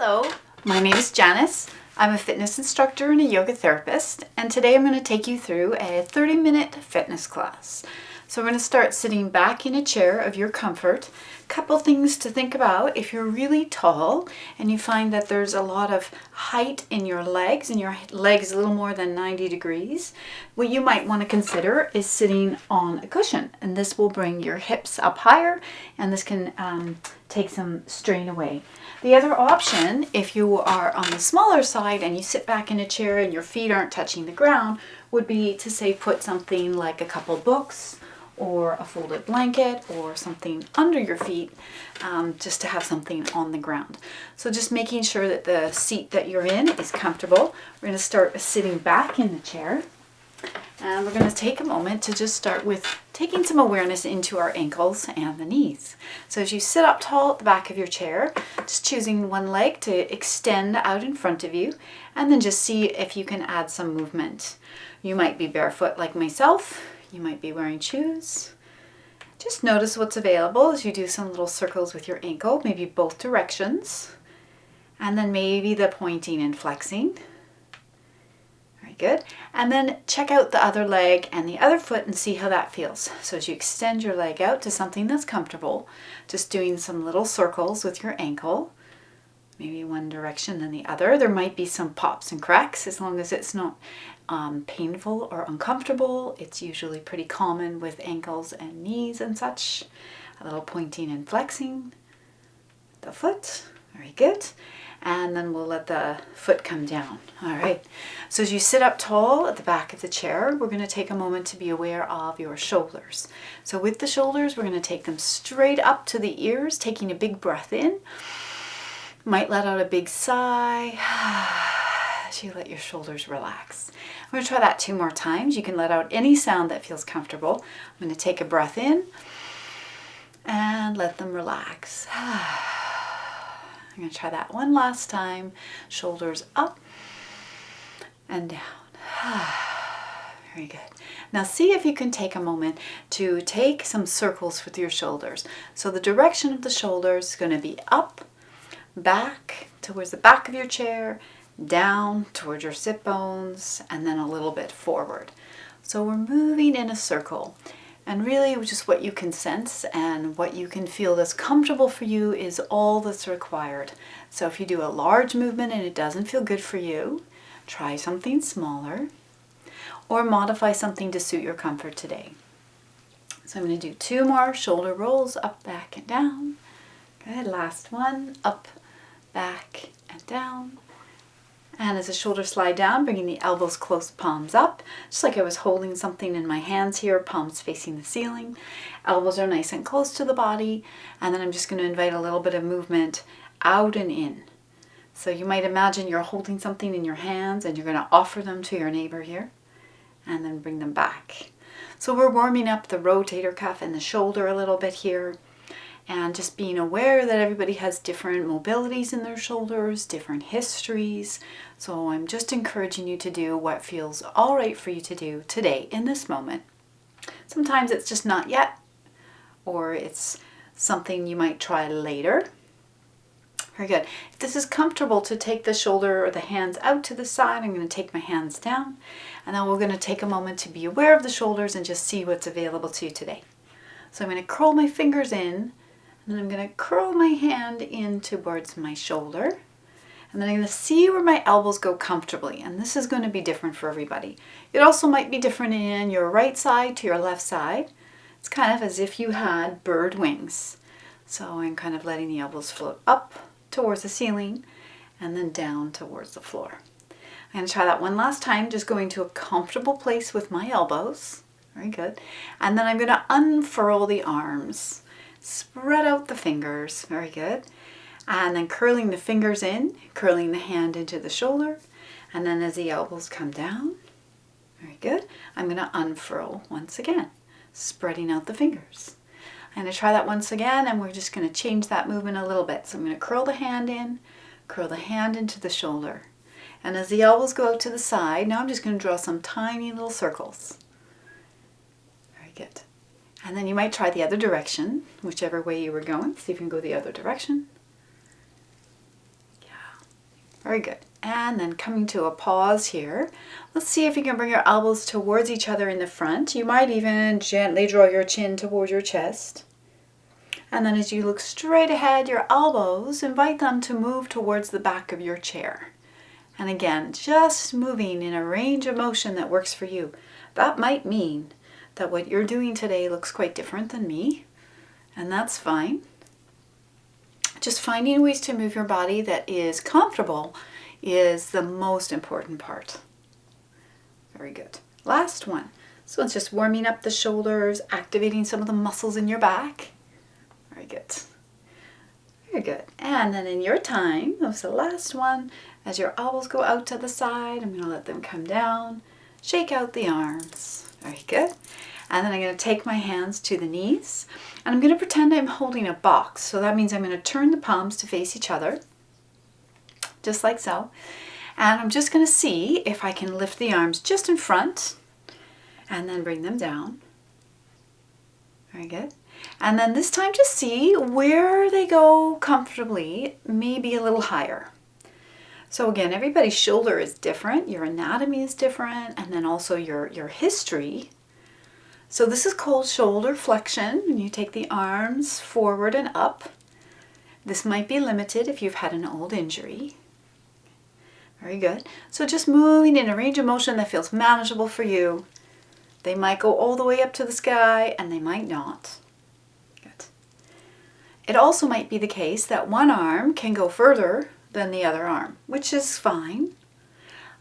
Hello, my name is Janice. I'm a fitness instructor and a yoga therapist, and today I'm going to take you through a 30-minute fitness class. So we're going to start sitting back in a chair of your comfort. Couple things to think about: if you're really tall and you find that there's a lot of height in your legs and your legs a little more than 90 degrees, what you might want to consider is sitting on a cushion, and this will bring your hips up higher, and this can take some strain away. The other option, if you are on the smaller side and you sit back in a chair and your feet aren't touching the ground, would be to say put something like a couple books or a folded blanket or something under your feet, just to have something on the ground. So just making sure that the seat that you're in is comfortable. We're going to start sitting back in the chair. And we're going to take a moment to just start with taking some awareness into our ankles and the knees. So as you sit up tall at the back of your chair, just choosing one leg to extend out in front of you, and then just see if you can add some movement. You might be barefoot like myself. You might be wearing shoes. Just notice what's available as you do some little circles with your ankle, maybe both directions. And then maybe the pointing and flexing. Good. And then check out the other leg and the other foot and see how that feels. So as you extend your leg out to something that's comfortable, just doing some little circles with your ankle, maybe one direction then the other. There might be some pops and cracks. As long as it's not painful or uncomfortable, it's usually pretty common with ankles and knees and such. A little pointing and flexing the foot. Very good. And then we'll let the foot come down. All right. So as you sit up tall at the back of the chair, we're going to take a moment to be aware of your shoulders. So with the shoulders, we're going to take them straight up to the ears, taking a big breath in. Might let out a big sigh as you let your shoulders relax. I'm going to try that 2 more times. You can let out any sound that feels comfortable. I'm going to take a breath in and let them relax. I'm going to try that one last time. Shoulders up and down. Very good. Now see if you can take a moment to take some circles with your shoulders. So the direction of the shoulders is going to be up, back towards the back of your chair, down towards your sit bones, and then a little bit forward. So we're moving in a circle. And really, just what you can sense and what you can feel that's comfortable for you is all that's required. So if you do a large movement and it doesn't feel good for you, try something smaller or modify something to suit your comfort today. So I'm going to do 2 more shoulder rolls, up, back, and down. Good. Last one, up, back, and down. And as the shoulders slide down, bringing the elbows close, palms up, just like I was holding something in my hands here, palms facing the ceiling. Elbows are nice and close to the body. And then I'm just going to invite a little bit of movement out and in. So you might imagine you're holding something in your hands and you're going to offer them to your neighbor here. And then bring them back. So we're warming up the rotator cuff and the shoulder a little bit here. And just being aware that everybody has different mobilities in their shoulders, different histories. So I'm just encouraging you to do what feels all right for you to do today in this moment. Sometimes it's just not yet, or it's something you might try later. Very good. If this is comfortable to take the shoulder or the hands out to the side, I'm going to take my hands down. And then we're going to take a moment to be aware of the shoulders and just see what's available to you today. So I'm going to curl my fingers in. And then I'm going to curl my hand in towards my shoulder. And then I'm going to see where my elbows go comfortably. And this is going to be different for everybody. It also might be different in your right side to your left side. It's kind of as if you had bird wings. So I'm kind of letting the elbows float up towards the ceiling and then down towards the floor. I'm going to try that one last time, just going to a comfortable place with my elbows. Very good. And then I'm going to unfurl the arms. Spread out the fingers. Very good. And then curling the fingers in, curling the hand into the shoulder. And then as the elbows come down, very good, I'm going to unfurl once again, spreading out the fingers. I'm going to try that once again, and we're just going to change that movement a little bit. So I'm going to curl the hand in, curl the hand into the shoulder. And as the elbows go out to the side, now I'm just going to draw some tiny little circles. Very good. And then you might try the other direction, whichever way you were going. See if you can go the other direction. Yeah. Very good. And then coming to a pause here. Let's see if you can bring your elbows towards each other in the front. You might even gently draw your chin towards your chest. And then as you look straight ahead, your elbows, invite them to move towards the back of your chair. And again, just moving in a range of motion that works for you. That might mean that what you're doing today looks quite different than me, and that's fine. Just finding ways to move your body that is comfortable is the most important part. Very good. Last one. So it's just warming up the shoulders, activating some of the muscles in your back. Very good. Very good. And then in your time, that was the last one, as your elbows go out to the side, I'm going to let them come down. Shake out the arms. Very good. And then I'm going to take my hands to the knees, and I'm going to pretend I'm holding a box. So that means I'm going to turn the palms to face each other, just like so. And I'm just going to see if I can lift the arms just in front, and then bring them down. Very good. And then this time just see where they go comfortably, maybe a little higher. So again, everybody's shoulder is different, your anatomy is different, and then also your history. So this is called shoulder flexion, and you take the arms forward and up. This might be limited if you've had an old injury. Very good. So just moving in a range of motion that feels manageable for you. They might go all the way up to the sky, and they might not. Good. It also might be the case that one arm can go further than the other arm, which is fine.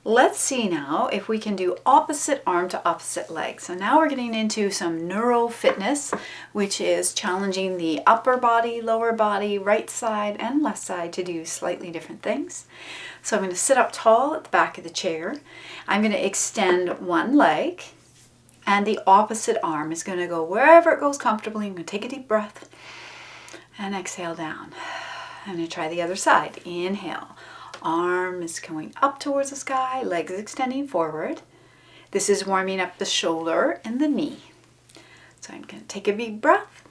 Let's see now if we can do opposite arm to opposite leg. So now we're getting into some neuro fitness, which is challenging the upper body, lower body, right side and left side to do slightly different things. So I'm going to sit up tall at the back of the chair. I'm going to extend one leg, and the opposite arm is going to go wherever it goes comfortably. I'm going to take a deep breath and exhale down. I'm going to try the other side. Inhale. Arm is going up towards the sky, legs extending forward. This is warming up the shoulder and the knee. So I'm going to take a big breath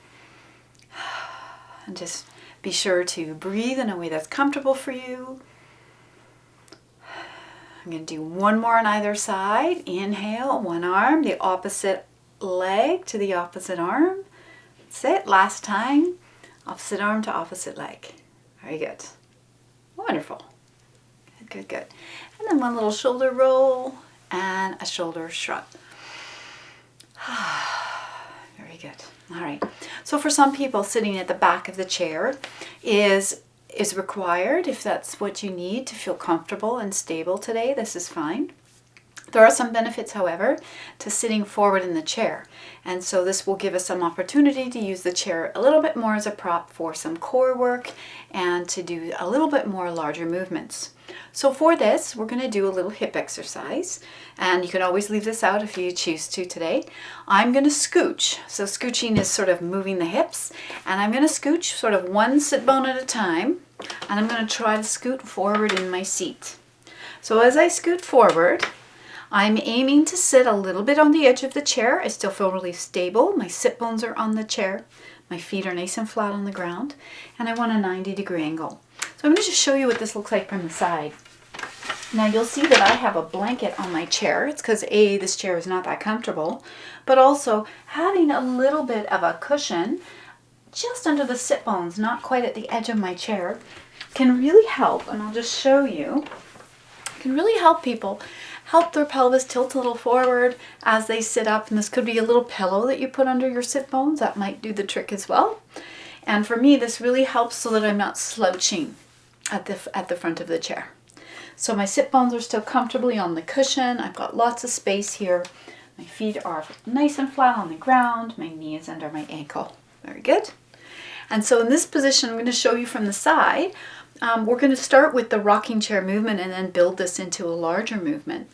and just be sure to breathe in a way that's comfortable for you. I'm going to do one more on either side. Inhale, one arm, the opposite leg to the opposite arm. That's it. Last time, opposite arm to opposite leg. Very good. Wonderful. Good, good. And then one little shoulder roll and a shoulder shrug. Very good. All right. So for some people, sitting at the back of the chair is required. If that's what you need to feel comfortable and stable today, this is fine. There are some benefits, however, to sitting forward in the chair. And so this will give us some opportunity to use the chair a little bit more as a prop for some core work and to do a little bit more larger movements. So for this, we're going to do a little hip exercise. And you can always leave this out if you choose to today. I'm going to scooch. So scooching is sort of moving the hips. And I'm going to scooch sort of one sit bone at a time. And I'm going to try to scoot forward in my seat. So as I scoot forward, I'm aiming to sit a little bit on the edge of the chair. I still feel really stable. My sit bones are on the chair. My feet are nice and flat on the ground. And I want a 90-degree angle. So I'm going to just show you what this looks like from the side. Now you'll see that I have a blanket on my chair. It's because A, this chair is not that comfortable, but also having a little bit of a cushion just under the sit bones, not quite at the edge of my chair, can really help. And I'll just show you. Can really help people help their pelvis tilt a little forward as they sit up. And this could be a little pillow that you put under your sit bones. That might do the trick as well. And for me, this really helps so that I'm not slouching at the front of the chair. So my sit bones are still comfortably on the cushion. I've got lots of space here. My feet are nice and flat on the ground. My knee is under my ankle. Very good. And so in this position, I'm going to show you from the side. We're going to start with the rocking chair movement and then build this into a larger movement.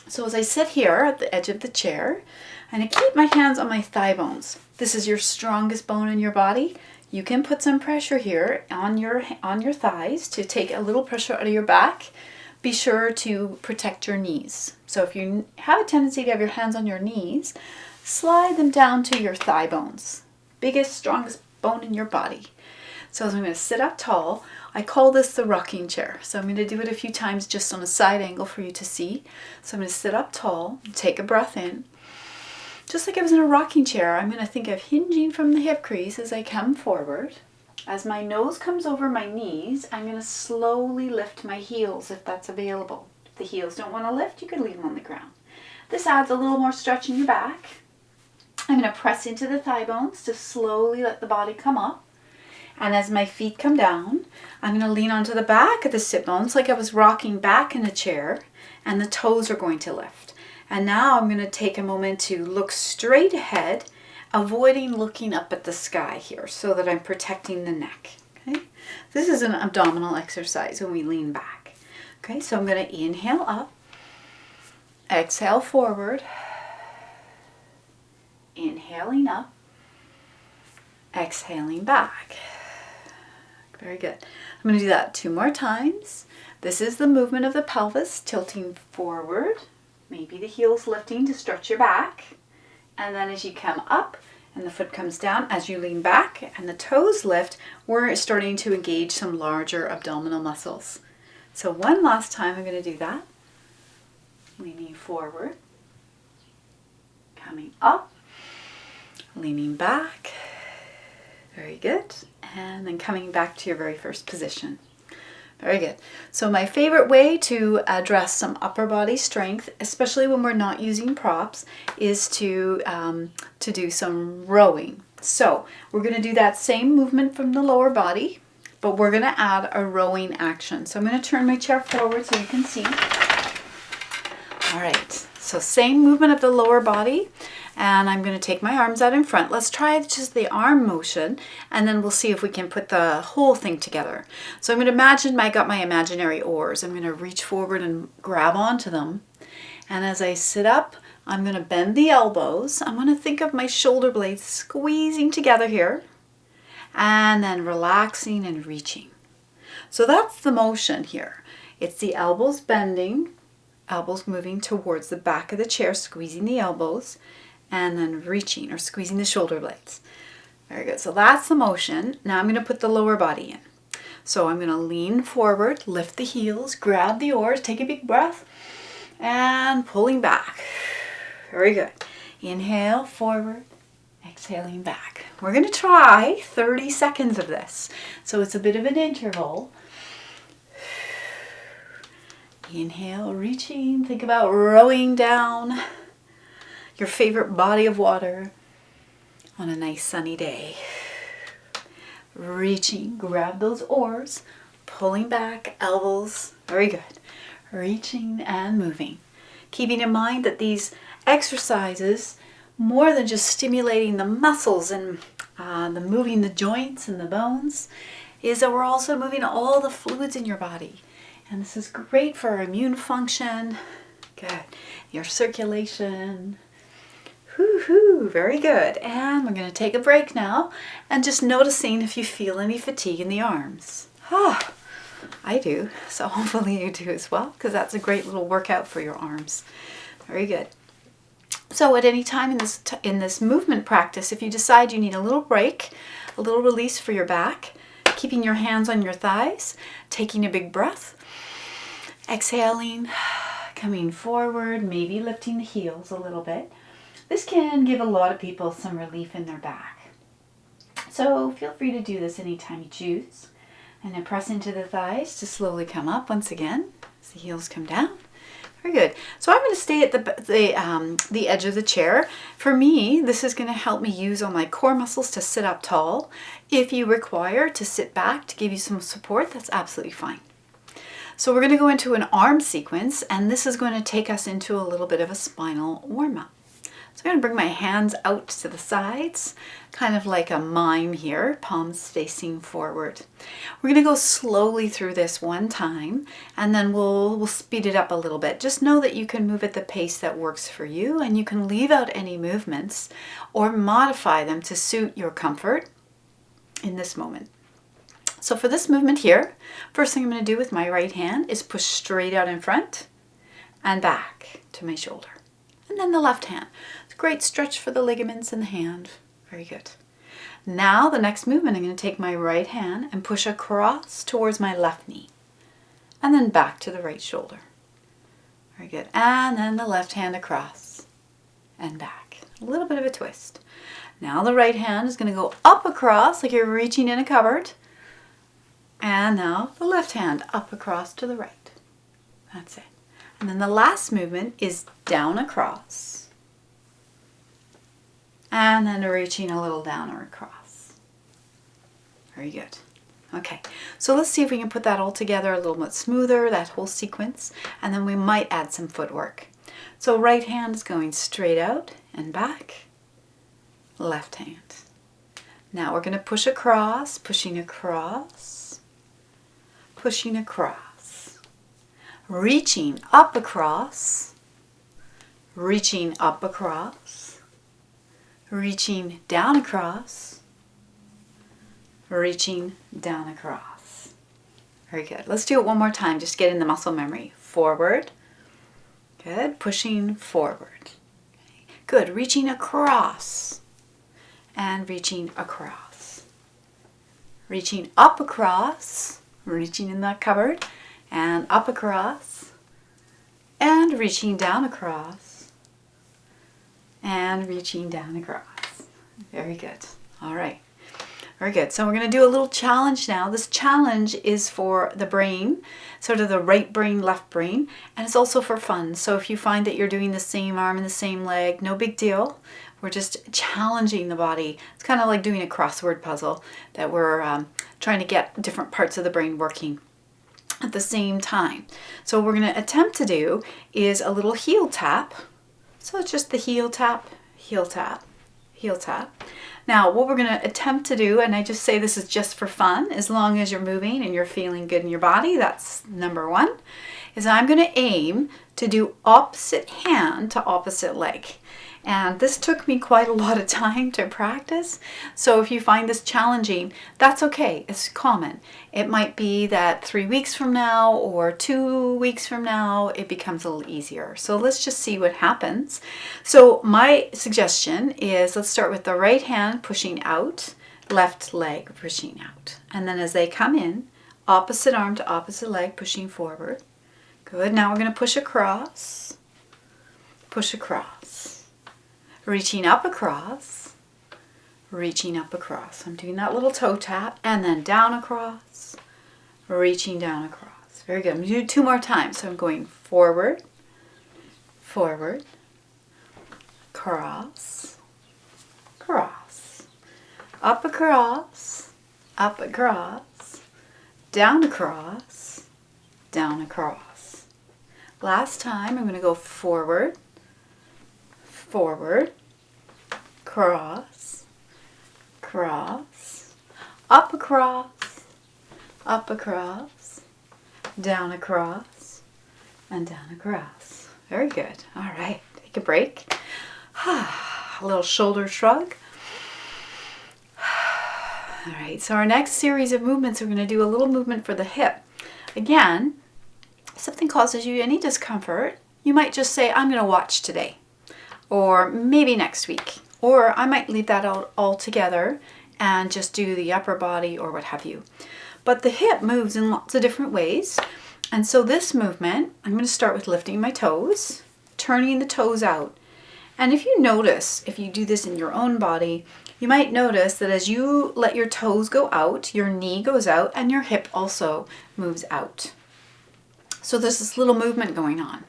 So as I sit here at the edge of the chair, I'm going to keep my hands on my thigh bones. This is your strongest bone in your body. You can put some pressure here on your thighs to take a little pressure out of your back. Be sure to protect your knees. So if you have a tendency to have your hands on your knees, slide them down to your thigh bones. Biggest, strongest bone in your body. So as I'm going to sit up tall, I call this the rocking chair. So I'm going to do it a few times just on a side angle for you to see. So I'm going to sit up tall, take a breath in. Just like I was in a rocking chair, I'm going to think of hinging from the hip crease as I come forward. As my nose comes over my knees, I'm going to slowly lift my heels if that's available. If the heels don't want to lift, you can leave them on the ground. This adds a little more stretch in your back. I'm going to press into the thigh bones to slowly let the body come up. And as my feet come down, I'm going to lean onto the back of the sit bones like I was rocking back in a chair, and the toes are going to lift. And now I'm going to take a moment to look straight ahead, avoiding looking up at the sky here so that I'm protecting the neck. Okay? This is an abdominal exercise when we lean back. Okay, so I'm going to inhale up, exhale forward, inhaling up, exhaling back. Very good. I'm going to do that 2 more times. This is the movement of the pelvis, tilting forward, maybe the heels lifting to stretch your back. And then as you come up and the foot comes down, as you lean back and the toes lift, we're starting to engage some larger abdominal muscles. So one last time I'm going to do that. Leaning forward, coming up, leaning back. Very good. And then coming back to your very first position. Very good. So my favorite way to address some upper body strength, especially when we're not using props, is to do some rowing. So we're going to do that same movement from the lower body, but we're going to add a rowing action. So I'm going to turn my chair forward so you can see. All right. So same movement of the lower body. And I'm going to take my arms out in front. Let's try just the arm motion, and then we'll see if we can put the whole thing together. So I'm going to imagine I got my imaginary oars. I'm going to reach forward and grab onto them. And as I sit up, I'm going to bend the elbows. I'm going to think of my shoulder blades squeezing together here, and then relaxing and reaching. So that's the motion here. It's the elbows bending, elbows moving towards the back of the chair, squeezing the elbows, and then reaching or squeezing the shoulder blades. Very good. So that's the motion. Now I'm going to put the lower body in. So I'm going to lean forward, lift the heels, grab the oars, take a big breath, and pulling back. Very good. Inhale, forward, exhaling back. We're going to try 30 seconds of this. So it's a bit of an interval. Inhale, reaching. Think about rowing down your favorite body of water on a nice sunny day. Reaching, grab those oars, pulling back, elbows, very good. Reaching and moving. Keeping in mind that these exercises, more than just stimulating the muscles and the moving the joints and the bones, is that we're also moving all the fluids in your body. And this is great for our immune function, good, your circulation. Whoo-hoo, very good. And we're going to take a break now and just noticing if you feel any fatigue in the arms. Ah, I do. So hopefully you do as well, because that's a great little workout for your arms. Very good. So at any time in this movement practice, if you decide you need a little break, a little release for your back, keeping your hands on your thighs, taking a big breath, exhaling, coming forward, maybe lifting the heels a little bit. This can give a lot of people some relief in their back. So feel free to do this anytime you choose. And then press into the thighs to slowly come up once again as the heels come down. Very good. So I'm going to stay at the edge of the chair. For me, this is going to help me use all my core muscles to sit up tall. If you require to sit back to give you some support, that's absolutely fine. So we're going to go into an arm sequence, and this is going to take us into a little bit of a spinal warm-up. So I'm going to bring my hands out to the sides, kind of like a mime here, palms facing forward. We're going to go slowly through this one time, and then we'll speed it up a little bit. Just know that you can move at the pace that works for you, and you can leave out any movements or modify them to suit your comfort in this moment. So for this movement here, first thing I'm going to do with my right hand is push straight out in front and back to my shoulder. And then the left hand. It's a great stretch for the ligaments in the hand. Very good. Now the next movement, I'm going to take my right hand and push across towards my left knee. And then back to the right shoulder. Very good. And then the left hand across and back. A little bit of a twist. Now the right hand is going to go up across like you're reaching in a cupboard. And now the left hand up across to the right. That's it. And then the last movement is down across. And then reaching a little down or across. Very good. Okay, so let's see if we can put that all together a little bit smoother, that whole sequence, and then we might add some footwork. So right hand is going straight out and back. Left hand. Now we're going to push across, pushing across, pushing across, reaching up across, reaching up across, reaching down across, reaching down across. Very good. Let's do it one more time, just get in the muscle memory. Forward. Good. Pushing forward. Okay. Good. Reaching across. And reaching across. Reaching up across. Reaching in that cupboard. And up across. And reaching down across. And reaching down across. Very good. All right. Very good. So we're going to do a little challenge now. This challenge is for the brain, sort of the right brain, left brain, and it's also for fun. So if you find that you're doing the same arm and the same leg, no big deal. We're just challenging the body. It's kind of like doing a crossword puzzle that we're trying to get different parts of the brain working at the same time. So what we're going to attempt to do is a little heel tap. So it's just the heel tap, heel tap, heel tap. Now, what we're going to attempt to do, and I just say this is just for fun, as long as you're moving and you're feeling good in your body, that's number one, is I'm going to aim to do opposite hand to opposite leg. And this took me quite a lot of time to practice. So if you find this challenging, that's okay. It's common. It might be that 3 weeks from now or 2 weeks from now, it becomes a little easier. So let's just see what happens. So my suggestion is let's start with the right hand pushing out, left leg pushing out. And then as they come in, opposite arm to opposite leg pushing forward. Good. Now we're going to push across, push across. Reaching up across, reaching up across. I'm doing that little toe tap and then down across, reaching down across. Very good. I'm going to do 2 more times. So I'm going forward, forward, cross, cross, up across, down across, down across. Last time I'm going to go forward, forward, cross, cross, up across, down across, and down across. Very good. All right, take a break. A little shoulder shrug. All right, so our next series of movements, we're going to do a little movement for the hip. Again, if something causes you any discomfort, you might just say, I'm going to watch today. Or maybe next week. Or I might leave that out altogether and just do the upper body or what have you. But the hip moves in lots of different ways. And so this movement, I'm going to start with lifting my toes, turning the toes out. And if you notice, if you do this in your own body, you might notice that as you let your toes go out, your knee goes out and your hip also moves out. So there's this little movement going on.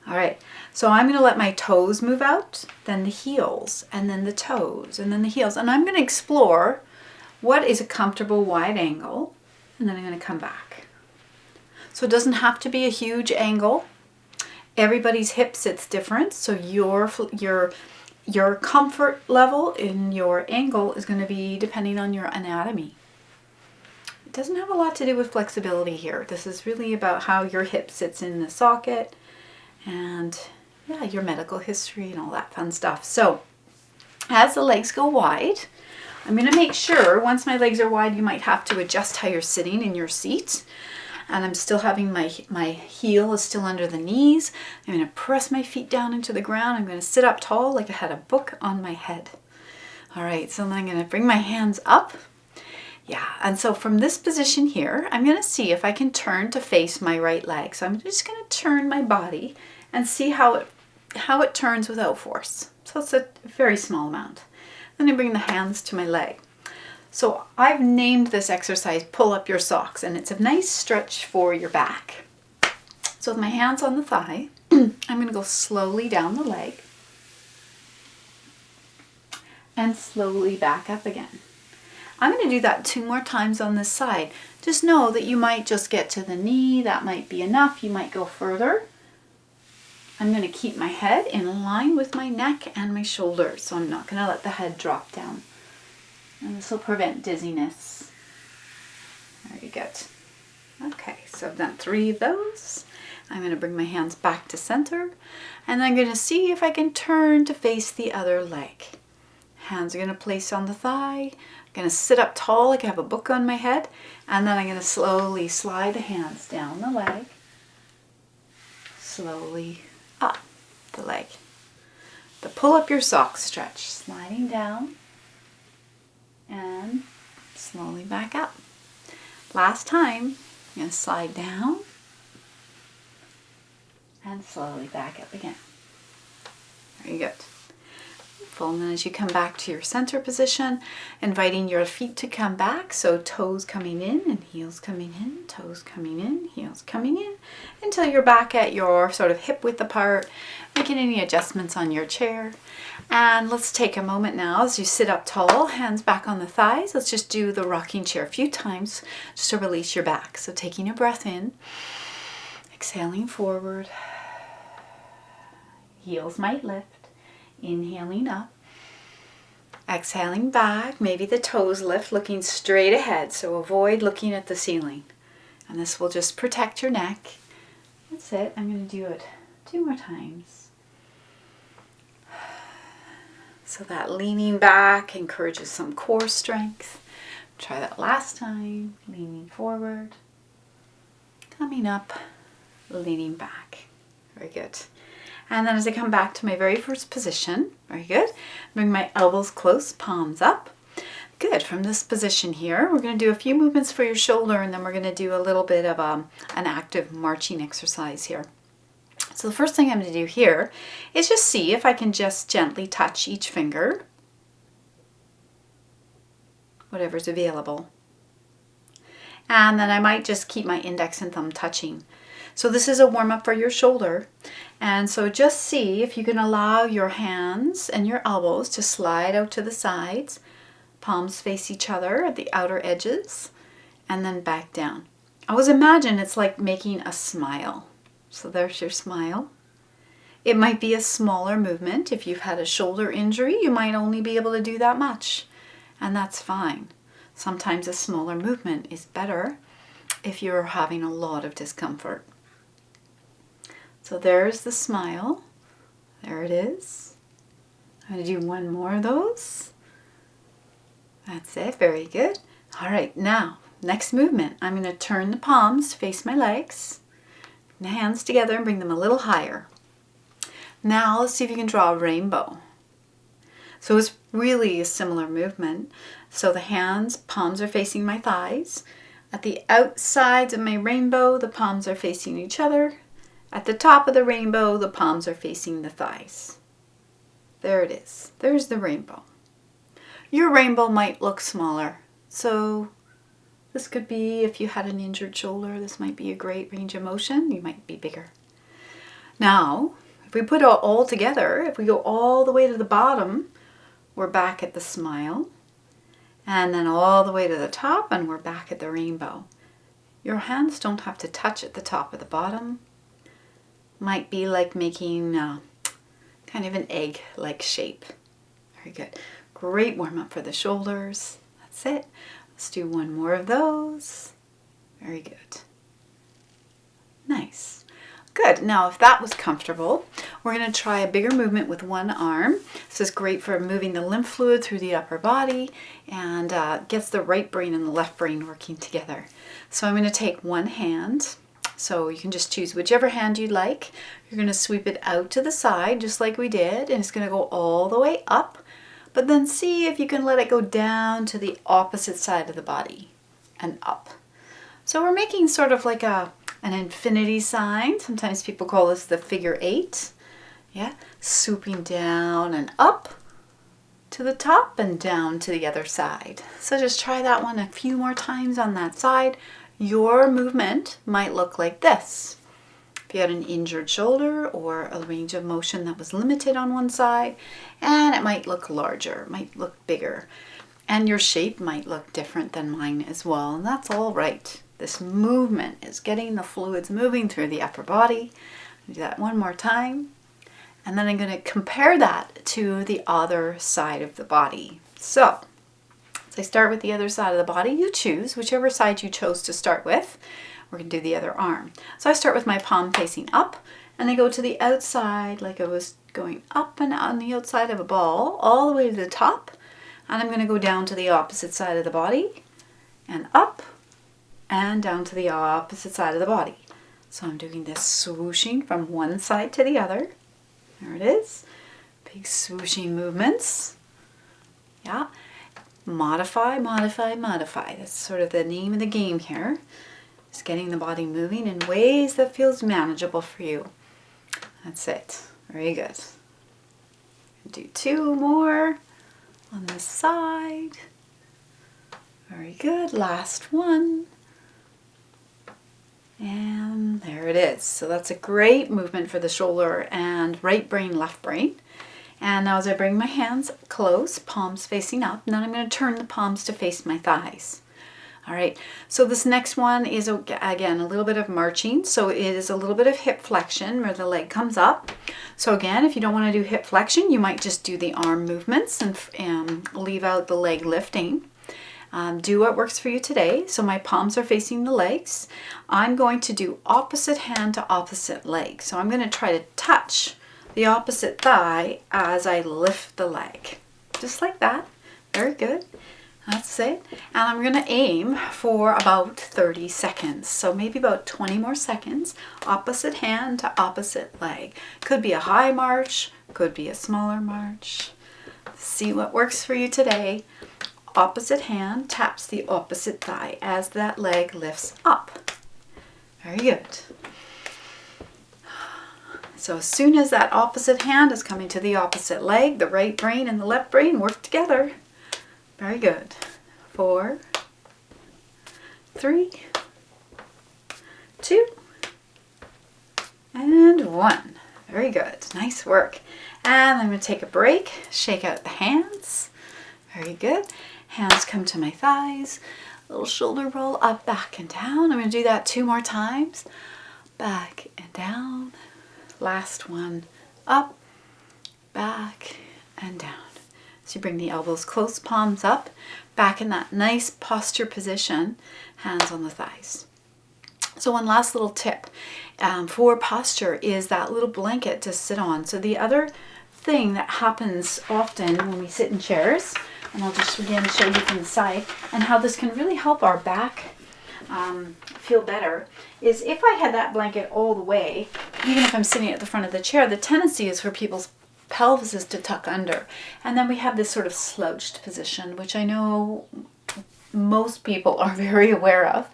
All right, so I'm going to let my toes move out, then the heels, and then the toes, and then the heels. And I'm going to explore what is a comfortable wide angle, and then I'm going to come back. So it doesn't have to be a huge angle. Everybody's hip sits different, so your comfort level in your angle is going to be depending on your anatomy. It doesn't have a lot to do with flexibility here. This is really about how your hip sits in the socket and yeah, your medical history and all that fun stuff. So as the legs go wide, I'm going to make sure once my legs are wide, you might have to adjust how you're sitting in your seat. And I'm still having my heel is still under the knees. I'm going to press my feet down into the ground. I'm going to sit up tall like I had a book on my head. All right, so then I'm gonna bring my hands up. Yeah, and so from this position here, I'm gonna see if I can turn to face my right leg. So I'm just gonna turn my body and see how it turns without force. So it's a very small amount. Then I bring the hands to my leg. So I've named this exercise Pull Up Your Socks, and it's a nice stretch for your back. So with my hands on the thigh, I'm gonna go slowly down the leg and slowly back up again. I'm going to do that 2 more times on this side. Just know that you might just get to the knee. That might be enough. You might go further. I'm going to keep my head in line with my neck and my shoulders. So I'm not going to let the head drop down. And this will prevent dizziness. Very good. Okay, so I've done 3 of those. I'm going to bring my hands back to center. And I'm going to see if I can turn to face the other leg. Hands are going to place on the thigh. I'm going to sit up tall like I have a book on my head, and then I'm going to slowly slide the hands down the leg, slowly up the leg. The pull up your socks stretch, sliding down and slowly back up. Last time, I'm going to slide down and slowly back up again. Very good. And then as you come back to your center position, inviting your feet to come back, so toes coming in and heels coming in, toes coming in, heels coming in, until you're back at your sort of hip width apart, making any adjustments on your chair. And let's take a moment now as you sit up tall, hands back on the thighs. Let's just do the rocking chair a few times just to release your back. So taking a breath in, exhaling forward, heels might lift. Inhaling up, exhaling back, maybe the toes lift, looking straight ahead, so avoid looking at the ceiling. And this will just protect your neck. That's it. I'm going to do it 2 more times. So that leaning back encourages some core strength. Try that last time. Leaning forward, coming up, leaning back. Very good. And then as I come back to my very first position, very good, bring my elbows close, palms up. Good, from this position here, we're going to do a few movements for your shoulder, and then we're going to do a little bit of an active marching exercise here. So the first thing I'm going to do here is just see if I can just gently touch each finger, whatever's available. And then I might just keep my index and thumb touching. So this is a warm-up for your shoulder. And so just see if you can allow your hands and your elbows to slide out to the sides. Palms face each other at the outer edges, and then back down. I always imagine it's like making a smile. So there's your smile. It might be a smaller movement. If you've had a shoulder injury, you might only be able to do that much, and that's fine. Sometimes a smaller movement is better if you're having a lot of discomfort. So there's the smile. There it is. I'm going to do 1 more of those. That's it. Very good. All right, now, next movement. I'm going to turn the palms, face my legs, the hands together and bring them a little higher. Now, let's see if you can draw a rainbow. So it's really a similar movement. So the hands, palms are facing my thighs. At the outsides of my rainbow, the palms are facing each other. At the top of the rainbow, the palms are facing the thighs. There it is. There's the rainbow. Your rainbow might look smaller. So this could be, if you had an injured shoulder, this might be a great range of motion. You might be bigger. Now, if we put it all together, if we go all the way to the bottom, we're back at the smile. And then all the way to the top, and we're back at the rainbow. Your hands don't have to touch at the top or the bottom. Might be like making kind of an egg-like shape. Very good. Great warm-up for the shoulders. That's it. Let's do 1 more of those. Very good. Nice. Good. Now, if that was comfortable, we're going to try a bigger movement with 1 arm. This is great for moving the lymph fluid through the upper body and gets the right brain and the left brain working together. So I'm going to take 1 hand. So you can just choose whichever hand you like. You're going to sweep it out to the side just like we did, and it's going to go all the way up, but then see if you can let it go down to the opposite side of the body and up. So we're making sort of like an infinity sign. Sometimes people call this the figure 8. Yeah, swooping down and up to the top and down to the other side. So just try that one a few more times on that side. Your movement might look like this. If you had an injured shoulder or a range of motion that was limited on one side, and it might look larger, it might look bigger, and your shape might look different than mine as well, and that's all right. This movement is getting the fluids moving through the upper body. Do that one more time, and then I'm going to compare that to the other side of the body. So I start with the other side of the body. You choose whichever side you chose to start with. We're going to do the other arm. So I start with my palm facing up, and I go to the outside like I was going up and on the outside of a ball, all the way to the top. And I'm going to go down to the opposite side of the body, and up, and down to the opposite side of the body. So I'm doing this swooshing from one side to the other. There it is. Big swooshing movements. Yeah. Modify, modify, modify. That's sort of the name of the game here. Just getting the body moving in ways that feels manageable for you. That's it. Very good. Do 2 more on this side. Very good. Last one. And there it is. So that's a great movement for the shoulder and right brain, left brain. And now as I bring my hands close, palms facing up, and then I'm going to turn the palms to face my thighs. All right, so this next one is, again, a little bit of marching. So it is a little bit of hip flexion where the leg comes up. So again, if you don't want to do hip flexion, you might just do the arm movements and leave out the leg lifting. Do what works for you today. So my palms are facing the legs. I'm going to do opposite hand to opposite leg. So I'm going to try to touch the opposite thigh as I lift the leg. Just like that. Very good. That's it. And I'm going to aim for about 30 seconds. So maybe about 20 more seconds. Opposite hand to opposite leg. Could be a high march. Could be a smaller march. See what works for you today. Opposite hand taps the opposite thigh as that leg lifts up. Very good. So as soon as that opposite hand is coming to the opposite leg, the right brain and the left brain work together. Very good. 4, 3, 2, and 1. Very good. Nice work. And I'm going to take a break, shake out the hands. Very good. Hands come to my thighs. Little shoulder roll up, back, and down. I'm going to do that 2 more times. Back and down. Last one. Up, back, and down. So you bring the elbows close, palms up, back in that nice posture position, hands on the thighs. So one last little tip for posture is that little blanket to sit on. So the other thing that happens often when we sit in chairs, and I'll just again show you from the side, and how this can really help our back feel better, is if I had that blanket all the way, even if I'm sitting at the front of the chair, the tendency is for people's pelvises to tuck under. And then we have this sort of slouched position, which I know most people are very aware of.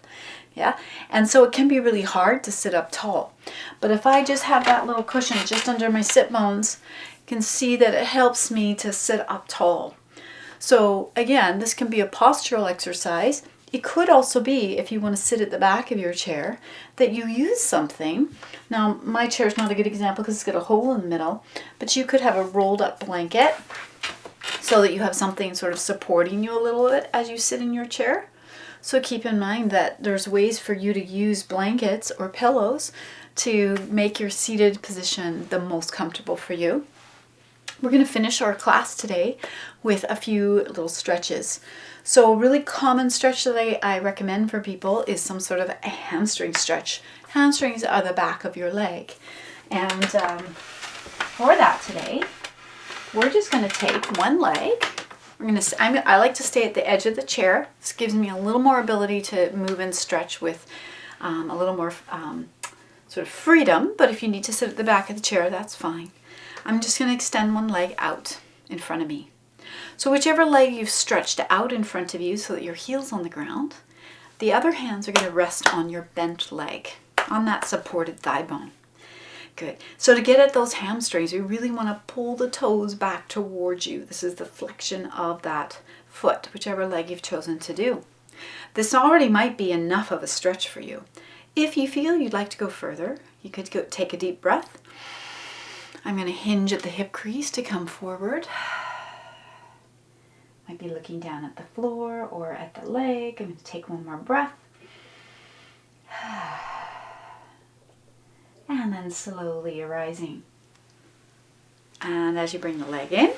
Yeah, and so it can be really hard to sit up tall. But if I just have that little cushion just under my sit bones, you can see that it helps me to sit up tall. So again, this can be a postural exercise. It could also be, if you want to sit at the back of your chair, that you use something. Now, my chair is not a good example because it's got a hole in the middle, but you could have a rolled up blanket so that you have something sort of supporting you a little bit as you sit in your chair. So keep in mind that there's ways for you to use blankets or pillows to make your seated position the most comfortable for you. We're going to finish our class today with a few little stretches. So a really common stretch that I recommend for people is some sort of a hamstring stretch. Hamstrings are the back of your leg. And for that today, we're just going to take one leg. I like to stay at the edge of the chair. This gives me a little more ability to move and stretch with a little more sort of freedom. But if you need to sit at the back of the chair, that's fine. I'm just going to extend one leg out in front of me. So whichever leg you've stretched out in front of you so that your heel's on the ground, the other hands are going to rest on your bent leg, on that supported thigh bone. Good. So to get at those hamstrings, we really want to pull the toes back towards you. This is the flexion of that foot, whichever leg you've chosen to do. This already might be enough of a stretch for you. If you feel you'd like to go further, you could take a deep breath. I'm going to hinge at the hip crease to come forward. Might be looking down at the floor or at the leg. I'm going to take one more breath. And then slowly arising. And as you bring the leg in,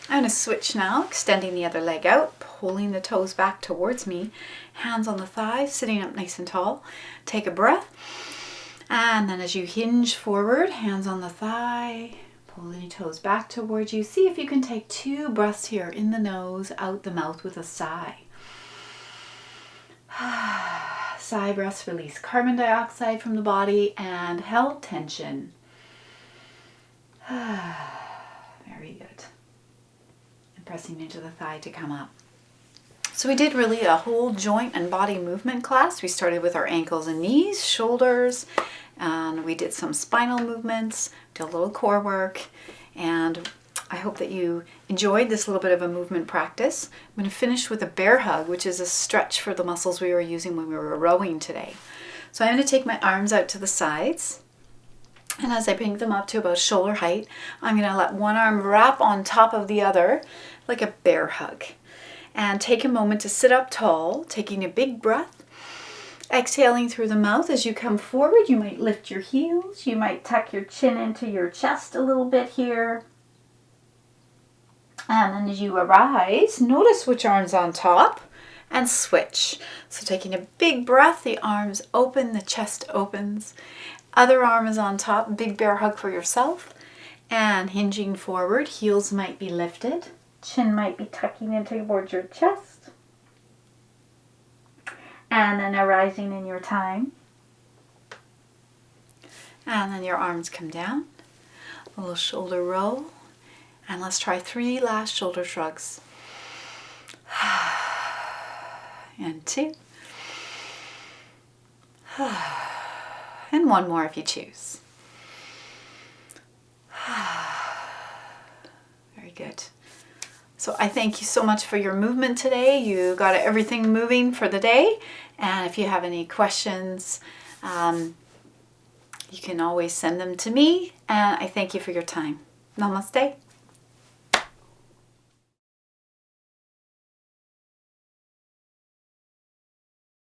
I'm going to switch now, extending the other leg out, pulling the toes back towards me, hands on the thighs, sitting up nice and tall. Take a breath. And then as you hinge forward, hands on the thigh, pulling your toes back towards you. See if you can take 2 breaths here, in the nose, out the mouth with a sigh. Sigh breaths release carbon dioxide from the body and held tension. Very good. And pressing into the thigh to come up. So we did really a whole joint and body movement class. We started with our ankles and knees, shoulders, and we did some spinal movements, did a little core work, and I hope that you enjoyed this little bit of a movement practice. I'm going to finish with a bear hug, which is a stretch for the muscles we were using when we were rowing today. So I'm going to take my arms out to the sides, and as I bring them up to about shoulder height, I'm going to let one arm wrap on top of the other like a bear hug. And take a moment to sit up tall, taking a big breath. Exhaling through the mouth as you come forward. You might lift your heels. You might tuck your chin into your chest a little bit here. And then as you arise, notice which arm's on top and switch. So taking a big breath, the arms open, the chest opens. Other arm is on top, big bear hug for yourself. And hinging forward, heels might be lifted. Chin might be tucking in towards your chest. And then arising in your time. And then your arms come down. A little shoulder roll. And let's try 3 last shoulder shrugs. And 2. And 1 more if you choose. Very good. So I thank you so much for your movement today. You got everything moving for the day. And if you have any questions, you can always send them to me. And I thank you for your time. Namaste.